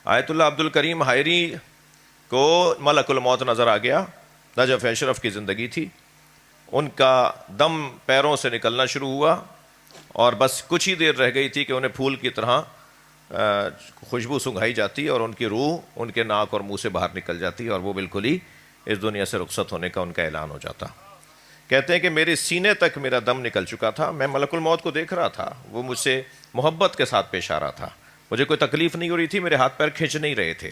آیت اللہ عبد الکریم حائری کو ملک الموت نظر آ گیا. نجف اشرف کی زندگی تھی. ان کا دم پیروں سے نکلنا شروع ہوا اور بس کچھ ہی دیر رہ گئی تھی کہ انہیں پھول کی طرح خوشبو سنگھائی جاتی اور ان کی روح ان کے ناک اور منہ سے باہر نکل جاتی اور وہ بالکل ہی اس دنیا سے رخصت ہونے کا ان کا اعلان ہو جاتا. کہتے ہیں کہ میرے سینے تک میرا دم نکل چکا تھا. میں ملک الموت کو دیکھ رہا تھا, وہ مجھ سے محبت کے ساتھ پیش آ رہا تھا. مجھے کوئی تکلیف نہیں ہو رہی تھی, میرے ہاتھ پیر کھینچ نہیں رہے تھے,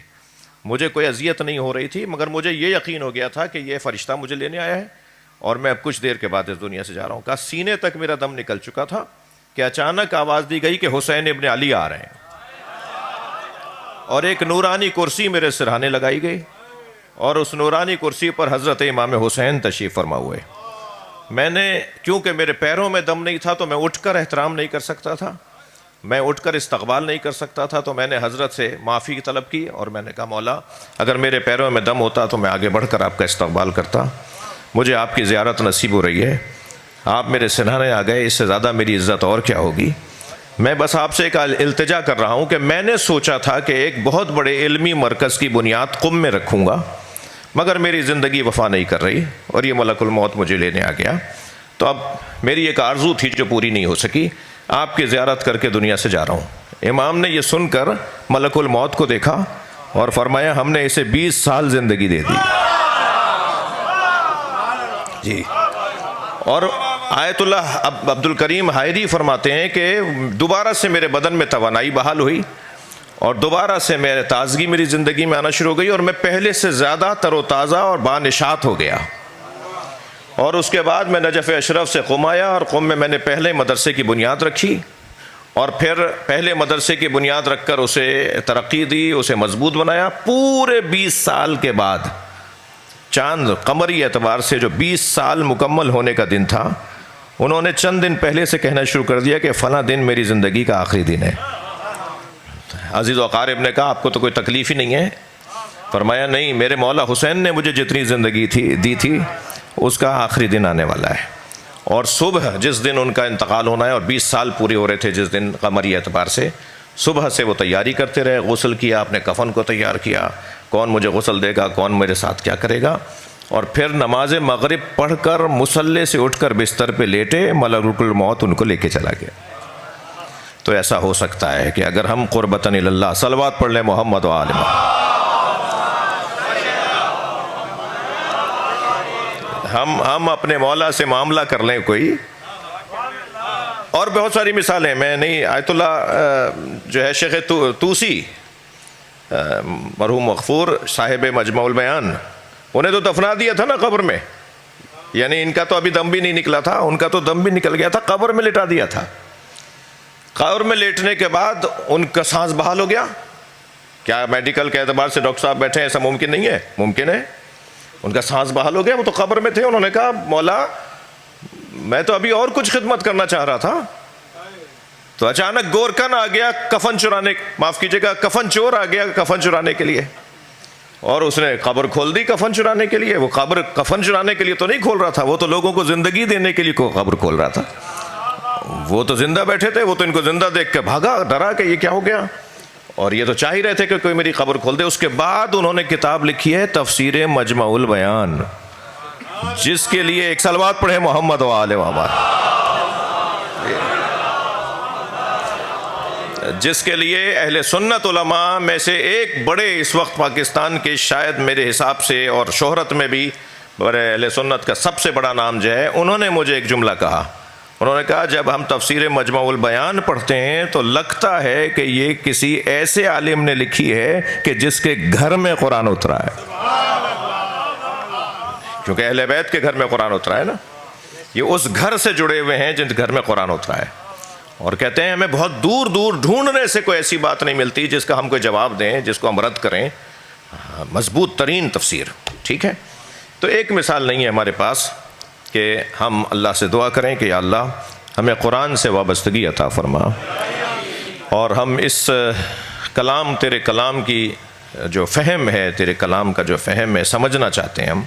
مجھے کوئی اذیت نہیں ہو رہی تھی, مگر مجھے یہ یقین ہو گیا تھا کہ یہ فرشتہ مجھے لینے آیا ہے اور میں اب کچھ دیر کے بعد اس دنیا سے جا رہا ہوں. کہا سینے تک میرا دم نکل چکا تھا کہ اچانک آواز دی گئی کہ حسین ابن علی آ رہے ہیں, اور ایک نورانی کرسی میرے سرہانے لگائی گئی اور اس نورانی کرسی پر حضرت امام حسین تشریف فرما ہوئے. میں نے, کیونکہ میرے پیروں میں دم نہیں تھا تو میں اٹھ کر احترام نہیں کر سکتا تھا, میں اٹھ کر استقبال نہیں کر سکتا تھا, تو میں نے حضرت سے معافی طلب کی اور میں نے کہا مولا اگر میرے پیروں میں دم ہوتا تو میں آگے بڑھ کر آپ کا استقبال کرتا. مجھے آپ کی زیارت نصیب ہو رہی ہے, آپ میرے سرہانے آ گئے, اس سے زیادہ میری عزت اور کیا ہوگی. میں بس آپ سے ایک التجا کر رہا ہوں کہ میں نے سوچا تھا کہ ایک بہت بڑے علمی مرکز کی بنیاد قم میں رکھوں گا, مگر میری زندگی وفا نہیں کر رہی اور یہ ملک الموت مجھے لینے آ گیا. تو اب میری ایک آرزو تھی جو پوری نہیں ہو سکی, آپ کی زیارت کر کے دنیا سے جا رہا ہوں. امام نے یہ سن کر ملک الموت کو دیکھا اور فرمایا ہم نے اسے 20 سال زندگی دے دی. جی. اور آیت اللہ عبد الکریم حائری فرماتے ہیں کہ دوبارہ سے میرے بدن میں توانائی بحال ہوئی اور دوبارہ سے میرے تازگی میری زندگی میں آنا شروع ہو گئی اور میں پہلے سے زیادہ تر و تازہ اور بانشاط ہو گیا. اور اس کے بعد میں نجف اشرف سے قم آیا اور قم میں نے پہلے مدرسے کی بنیاد رکھی اور پھر پہلے مدرسے کی بنیاد رکھ کر اسے ترقی دی, اسے مضبوط بنایا. پورے 20 سال کے بعد, چاند قمری اعتبار سے جو 20 سال مکمل ہونے کا دن تھا, انہوں نے چند دن پہلے سے کہنا شروع کر دیا کہ فلاں دن میری زندگی کا آخری دن ہے. عزیز و اقارب نے کہا آپ کو تو کوئی تکلیف ہی نہیں ہے؟ فرمایا نہیں, میرے مولا حسین نے مجھے جتنی زندگی دی تھی اس کا آخری دن آنے والا ہے. اور صبح جس دن ان کا انتقال ہونا ہے, اور 20 سال پورے ہو رہے تھے جس دن قمری اعتبار سے, صبح سے وہ تیاری کرتے رہے, غسل کیا, اپنے کفن کو تیار کیا, کون مجھے غسل دے گا, کون میرے ساتھ کیا کرے گا, اور پھر نماز مغرب پڑھ کر مصلے سے اٹھ کر بستر پہ لیٹے, ملک الموت ان کو لے کے چلا گیا. تو ایسا ہو سکتا ہے کہ اگر ہم قربتاً اللہ صلوات پڑھ لیں محمد و آل محمد, ہم اپنے مولا سے معاملہ کر لیں کوئی. اور بہت ساری مثالیں, میں نہیں, آیت اللہ جو ہے شیخ توسی مرحوم مغفور صاحب مجمع البیان, انہیں تو دفنا دیا تھا نا قبر میں, یعنی ان کا تو ابھی دم بھی نہیں نکلا تھا, ان کا تو دم بھی نکل گیا تھا, قبر میں لٹا دیا تھا. قبر میں لیٹنے کے بعد ان کا سانس بحال ہو گیا. کیا میڈیکل کے اعتبار سے ڈاکٹر صاحب بیٹھے ہیں, ایسا ممکن نہیں ہے؟ ممکن ہے. ان کا سانس بحال ہو گیا, وہ تو قبر میں تھے. انہوں نے کہا مولا میں تو ابھی اور کچھ خدمت کرنا چاہ رہا تھا. تو اچانک گورکن آ گیا کفن چرانے, معاف کیجیے گا, کفن چور آ گیا کفن چرانے کے لیے, اور اس نے قبر کھول دی کفن چرانے کے لیے. وہ قبر کفن چرانے کے لیے تو نہیں کھول رہا تھا, وہ تو لوگوں کو زندگی دینے کے لیے قبر کھول رہا تھا. وہ تو زندہ بیٹھے تھے, وہ تو ان کو زندہ دیکھ کے بھاگا, ڈرا کہ یہ کیا ہو گیا, اور یہ تو چاہ ہی رہے تھے کہ کوئی میری قبر کھول دے. اس کے بعد انہوں نے کتاب لکھی ہے تفسیر مجمع البیان, جس کے لیے ایک صلوات پڑھے محمد و آل محمد, جس کے لیے اہل سنت علماء میں سے ایک بڑے اس وقت پاکستان کے, شاید میرے حساب سے اور شہرت میں بھی بڑے اہل سنت کا سب سے بڑا نام جو ہے, انہوں نے مجھے ایک جملہ کہا. انہوں نے کہا جب ہم تفسیر مجمع البیان پڑھتے ہیں تو لگتا ہے کہ یہ کسی ایسے عالم نے لکھی ہے کہ جس کے گھر میں قرآن اترا ہے, کیونکہ اہل بیت کے گھر میں قرآن اترا ہے نا. یہ اس گھر سے جڑے ہوئے ہیں جن گھر میں قرآن اترا ہے. اور کہتے ہیں ہمیں بہت دور دور ڈھونڈنے سے کوئی ایسی بات نہیں ملتی جس کا ہم کوئی جواب دیں, جس کو ہم رد کریں. مضبوط ترین تفسیر, ٹھیک ہے. تو ایک مثال نہیں ہے ہمارے پاس کہ ہم اللہ سے دعا کریں کہ یا اللہ ہمیں قرآن سے وابستگی عطا فرما, اور ہم اس کلام, تیرے کلام کی جو فہم ہے, تیرے کلام کا جو فہم ہے, سمجھنا چاہتے ہیں ہم.